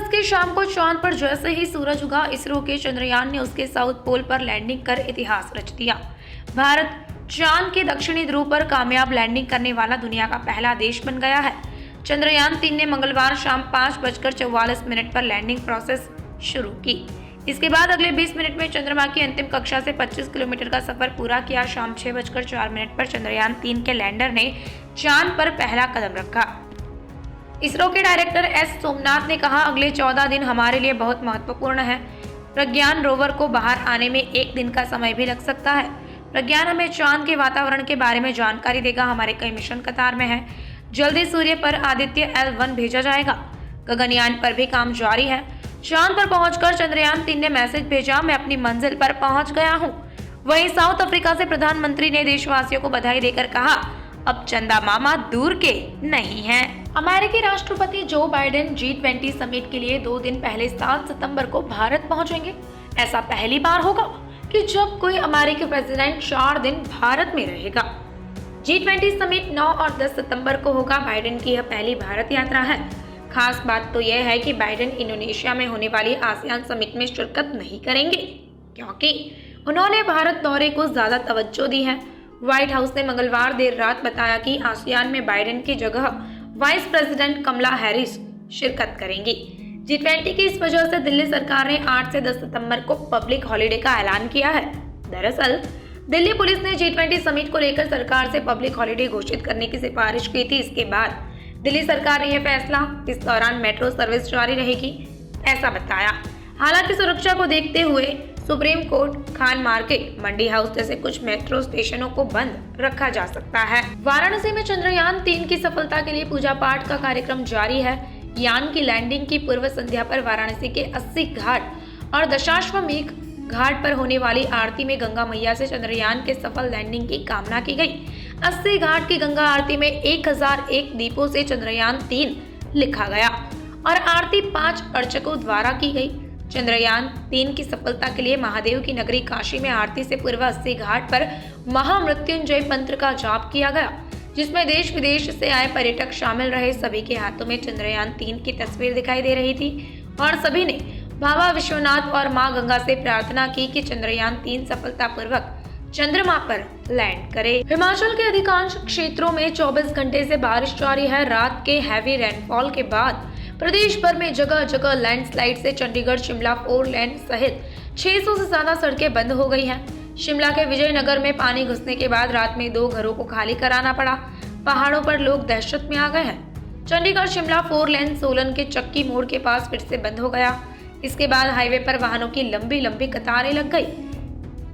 अगस्त की शाम को चांद पर जैसे ही सूरज उगा, इसरो के चंद्रयान ने उसके साउथ पोल पर लैंडिंग कर इतिहास रच दिया। भारत चांद के दक्षिणी ध्रुव पर कामयाब लैंडिंग करने वाला दुनिया का पहला देश बन गया है। चंद्रयान 3 ने मंगलवार शाम 5:44 पर लैंडिंग प्रोसेस शुरू की। इसके बाद अगले 20 मिनट में चंद्रमा की अंतिम कक्षा से 25 किलोमीटर का सफर पूरा किया। शाम 6:04 पर चंद्रयान 3 के लैंडर ने चांद पर पहला कदम रखा। इसरो के डायरेक्टर एस सोमनाथ ने कहा, अगले 14 दिन हमारे लिए बहुत महत्वपूर्ण है। प्रज्ञान रोवर को बाहर आने में 1 दिन का समय भी लग सकता है। प्रज्ञान हमें चांद के वातावरण के बारे में जानकारी देगा। हमारे कई मिशन कतार में हैं। जल्दी सूर्य पर आदित्य L1 भेजा जाएगा। गगनयान पर भी काम जारी है। चांद पर पहुंचकर चंद्रयान 3 ने मैसेज भेजा, मैं अपनी मंजिल पर पहुंच गया हूं। वहीं साउथ अफ्रीका से प्रधानमंत्री ने देशवासियों को बधाई देकर कहा, अब चंदा मामा दूर के नहीं हैं। अमेरिकी राष्ट्रपति जो बाइडेन G20 समिट के लिए 2 दिन पहले 7 सितंबर को भारत पहुंचेंगे। ऐसा पहली बार होगा कि जब कोई अमेरिकी प्रेसिडेंट 4 दिन भारत में रहेगा। G20 समिट 9 और 10 सितंबर को होगा। बाइडेन की यह पहली भारत यात्रा है। खास बात तो यह है कि बाइडेन इंडोनेशिया में होने वाली आसियान समिट में शिरकत नहीं करेंगे, क्योंकि उन्होंने भारत दौरे को ज्यादा तवज्जो दी है। व्हाइट हाउस ने मंगलवार देर रात बताया कि आसियान में बाइडेन की जगह वाइस प्रेसिडेंट कमला हैरिस शिरकत करेंगी। G20 की इस वजह से दिल्ली सरकार ने 8 से 10 सितंबर को पब्लिक हॉलिडे का ऐलान किया है। दरअसल दिल्ली पुलिस ने G20 समिट को लेकर सरकार से पब्लिक हॉलिडे घोषित करने की सिफारिश की थी। इसके बाद दिल्ली सरकार ने यह फैसला, इस दौरान मेट्रो सर्विस जारी रहेगी, ऐसा बताया। हालांकि सुरक्षा को देखते हुए सुप्रीम कोर्ट, खान मार्केट, मंडी हाउस जैसे कुछ मेट्रो स्टेशनों को बंद रखा जा सकता है। वाराणसी में चंद्रयान 3 की सफलता के लिए पूजा पाठ का कार्यक्रम जारी है। यान की लैंडिंग की पूर्व संध्या पर वाराणसी के 80 घाट और दशाश्वमेध घाट पर होने वाली आरती में गंगा मैया से चंद्रयान के सफल लैंडिंग की कामना की गई। 80 घाट की गंगा आरती में 1001 दीपों से चंद्रयान 3 लिखा गया और आरती 5 अर्चकों द्वारा की गई। चंद्रयान 3 की सफलता के लिए महादेव की नगरी काशी में आरती से पूर्व 80 घाट पर महामृत्युंजय मंत्र का जाप किया गया, जिसमें देश विदेश से आए पर्यटक शामिल रहे। सभी के हाथों में चंद्रयान 3 की तस्वीर दिखाई दे रही थी और सभी ने बाबा विश्वनाथ और मां गंगा से प्रार्थना की कि चंद्रयान 3 सफलतापूर्वक चंद्रमा पर लैंड करे। हिमाचल के अधिकांश क्षेत्रों में 24 घंटे से बारिश जारी है। रात के हैवी रेनफॉल के बाद प्रदेश भर में जगह जगह लैंडस्लाइड से चंडीगढ़ शिमला 4 लेन सहित 600 से ज्यादा सड़कें बंद हो गई हैं। शिमला के विजयनगर में पानी घुसने के बाद रात में 2 घरों को खाली कराना पड़ा। पहाड़ों पर लोग दहशत में आ गए हैं। चंडीगढ़ शिमला 4 लेन सोलन के चक्की मोड़ के पास फिर से बंद हो गया। इसके बाद हाईवे पर वाहनों की लंबी लंबी कतारें लग गई।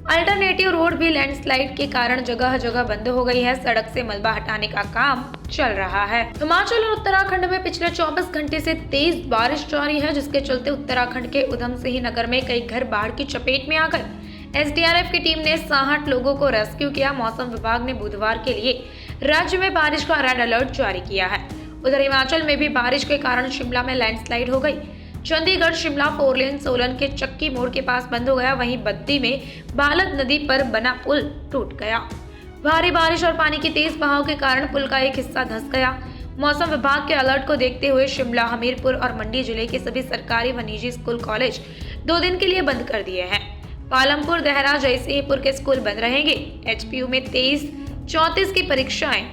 अल्टरनेटिव रोड भी लैंडस्लाइड के कारण जगह जगह बंद हो गई है। सड़क से मलबा हटाने का काम चल रहा है। हिमाचल और उत्तराखंड में पिछले 24 घंटे से तेज बारिश जारी है, जिसके चलते उत्तराखंड के उधम सिंह नगर में कई घर बाढ़ की चपेट में आ गए। SDRF की टीम ने 60 लोगों को रेस्क्यू किया। मौसम विभाग ने बुधवार के लिए राज्य में बारिश का रेड अलर्ट जारी किया है। उधर हिमाचल में भी बारिश के कारण शिमला में लैंडस्लाइड हो गई। चंडीगढ़ शिमला 4 लेन सोलन के चक्की मोड़ के पास बंद हो गया। वहीं बद्दी में बालद नदी पर बना पुल टूट गया। भारी बारिश और पानी की तेज बहाव के कारण पुल का एक हिस्सा धंस गया। मौसम विभाग के अलर्ट को देखते हुए शिमला, हमीरपुर और मंडी जिले के सभी सरकारी व निजी स्कूल कॉलेज 2 दिन के लिए बंद कर दिए हैं। पालमपुर, देहरा, जयसिंहपुर के स्कूल बंद रहेंगे। HPU में 23-34 की परीक्षाएं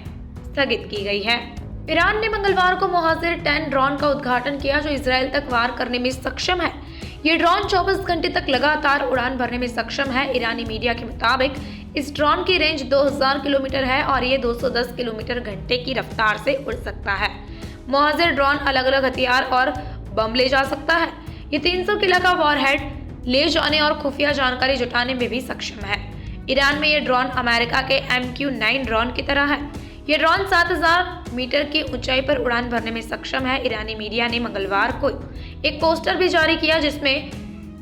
स्थगित की गई है। ईरान ने मंगलवार को मोहाजिर 10 ड्रोन का उद्घाटन किया, जो इजराइल तक वार करने में सक्षम है। ये ड्रोन 24 घंटे तक लगातार उड़ान भरने में सक्षम है। ईरानी मीडिया के मुताबिक इस ड्रोन की रेंज 2000 किलोमीटर है और ये 210 किलोमीटर घंटे की रफ्तार से उड़ सकता है। मोहाजिर ड्रोन अलग अलग हथियार और बम ले जा सकता है। ये 300 किलो का वॉरहेड ले जाने और खुफिया जानकारी जुटाने में भी सक्षम है। ईरान में ये ड्रोन अमेरिका के MQ-9 ड्रोन की तरह है। ये ड्रोन 7000 मीटर की ऊंचाई पर उड़ान भरने में सक्षम है। ईरानी मीडिया ने मंगलवार को एक पोस्टर भी जारी किया, जिसमें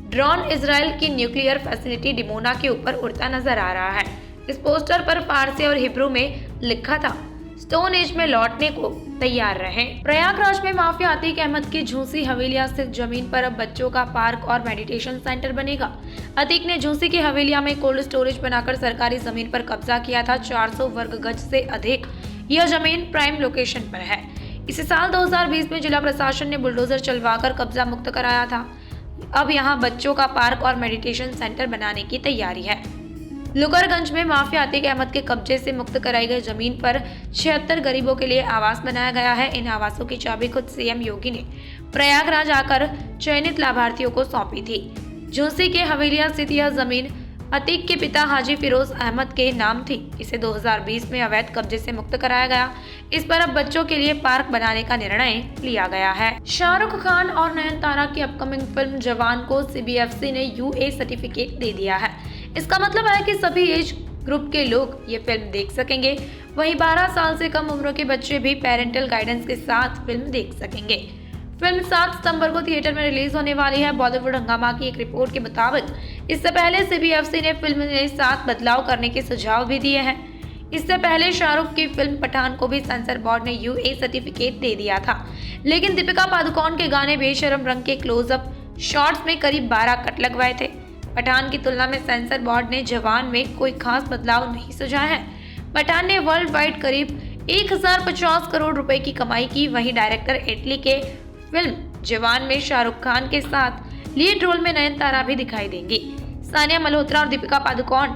ड्रोन इजराइल की न्यूक्लियर फैसिलिटी डिमोना के ऊपर उड़ता नजर आ रहा है। इस पोस्टर पर फारसी और हिब्रू में लिखा था, स्टोन एज में लौटने को तैयार रहें। प्रयागराज में माफिया अतीक अहमद की झूसी हवेलिया स्थित जमीन पर अब बच्चों का पार्क और मेडिटेशन सेंटर बनेगा। अतीक ने झूसी की हवेलिया में कोल्ड स्टोरेज बनाकर सरकारी जमीन पर कब्जा किया था। 400 वर्ग गज से अधिक यह जमीन प्राइम लोकेशन पर है। इसी साल 2020 में जिला प्रशासन ने बुलडोजर चलवाकर कब्जा मुक्त कराया था। अब यहां बच्चों का पार्क और मेडिटेशन सेंटर बनाने की तैयारी है। लुकरगंज में माफिया अतीक अहमद के कब्जे से मुक्त कराई गई जमीन पर 76 गरीबों के लिए आवास बनाया गया है। इन आवासों की चाबी खुद सीएम योगी ने प्रयागराज आकर चयनित लाभार्थियों को सौंपी थी। झूंसी के हवेलिया स्थित यह जमीन अतीक के पिता हाजी फिरोज अहमद के नाम थी। इसे 2020 में अवैध कब्जे से मुक्त कराया गया। इस पर अब बच्चों के लिए पार्क बनाने का निर्णय लिया गया है। शाहरुख खान और नयनतारा की अपकमिंग फिल्म जवान को सीबीएफसी ने यूए सर्टिफिकेट दे दिया है। इसका मतलब है कि सभी एज ग्रुप के लोग ये फिल्म देख सकेंगे। वहीं 12 साल से कम उम्र के बच्चे भी पेरेंटल गाइडेंस के साथ फिल्म देख सकेंगे। फिल्म 7 सितंबर को थिएटर में रिलीज होने वाली है। बॉलीवुड हंगामा की एक रिपोर्ट के मुताबिक इससे पहले सीबीएफसी ने फिल्म में 7 बदलाव करने के सुझाव भी दिए हैं। इससे पहले शाहरुख की फिल्म पठान को भी सेंसर बोर्ड ने यूए सर्टिफिकेट दे दिया था, लेकिन दीपिका पादुकोण के गाने बेशरम रंग के क्लोजअप शॉट्स में करीब 12 कट लगवाए थे। पठान की तुलना में सेंसर बोर्ड ने जवान में कोई खास बदलाव नहीं सुझाया है। पठान ने वर्ल्ड वाइड करीब 1050 करोड़ रुपए की कमाई की। वहीं डायरेक्टर इटली के फिल्म जवान में शाहरुख खान के साथ लीड रोल में नयनतारा भी दिखाई देंगी। सानिया मल्होत्रा और दीपिका पादुकोण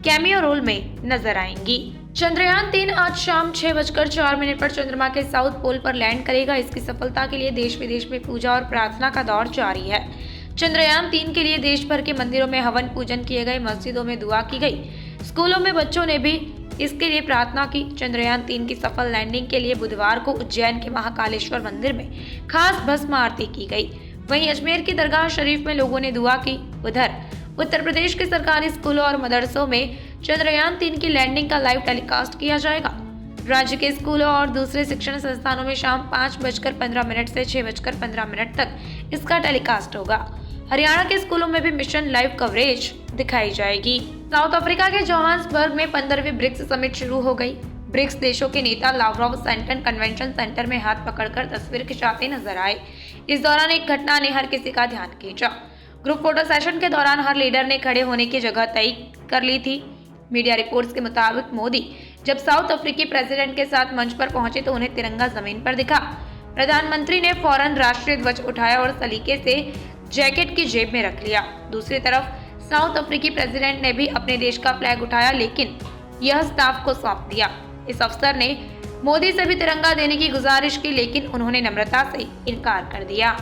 कैमियो रोल में नजर आएंगी। चंद्रयान 3 आज शाम 6:04 पर चंद्रमा के साउथ पोल पर लैंड करेगा। इसकी सफलता के लिए देश विदेश में पूजा और प्रार्थना का दौर जारी है। चंद्रयान 3 के लिए देश भर के मंदिरों में हवन पूजन किए गए, मस्जिदों में दुआ की गई, स्कूलों में बच्चों ने भी इसके लिए प्रार्थना की। चंद्रयान 3 की सफल लैंडिंग के लिए बुधवार को उज्जैन के महाकालेश्वर मंदिर में खास भस्म आरती की गई। वहीं अजमेर की दरगाह शरीफ में लोगों ने दुआ की। उधर उत्तर प्रदेश के सरकारी स्कूलों और मदरसों में चंद्रयान 3 की लैंडिंग का लाइव टेलीकास्ट किया जाएगा। राज्य के स्कूलों और दूसरे शिक्षण संस्थानों में शाम 5:15 से 6:15 तक इसका टेलीकास्ट होगा। हरियाणा के स्कूलों में भी मिशन लाइव कवरेज दिखाई जाएगी। साउथ अफ्रीका के जोहान्सबर्ग में 15वीं ब्रिक्स समिट शुरू हो गई। ब्रिक्स देशों के नेता लावरोव सेंटन कन्वेंशन सेंटर में हाथ पकड़कर तस्वीर खिंचाते नजर आए। इस दौरान एक घटना ने हर किसी का ध्यान खींचा। ग्रुप फोटो सेशन के दौरान हर लीडर ने खड़े होने की जगह तय कर ली थी। मीडिया रिपोर्ट्स के मुताबिक मोदी जब साउथ अफ्रीकी प्रेसिडेंट के साथ मंच पर पहुंचे तो उन्हें तिरंगा जमीन पर दिखा। प्रधानमंत्री ने फौरन राष्ट्रीय ध्वज उठाया और सलीके से जैकेट की जेब में रख लिया। दूसरी तरफ साउथ अफ्रीकी प्रेसिडेंट ने भी अपने देश का फ्लैग उठाया, लेकिन यह स्टाफ को सौंप दिया। इस अफसर ने मोदी से भी तिरंगा देने की गुजारिश की, लेकिन उन्होंने नम्रता से इनकार कर दिया।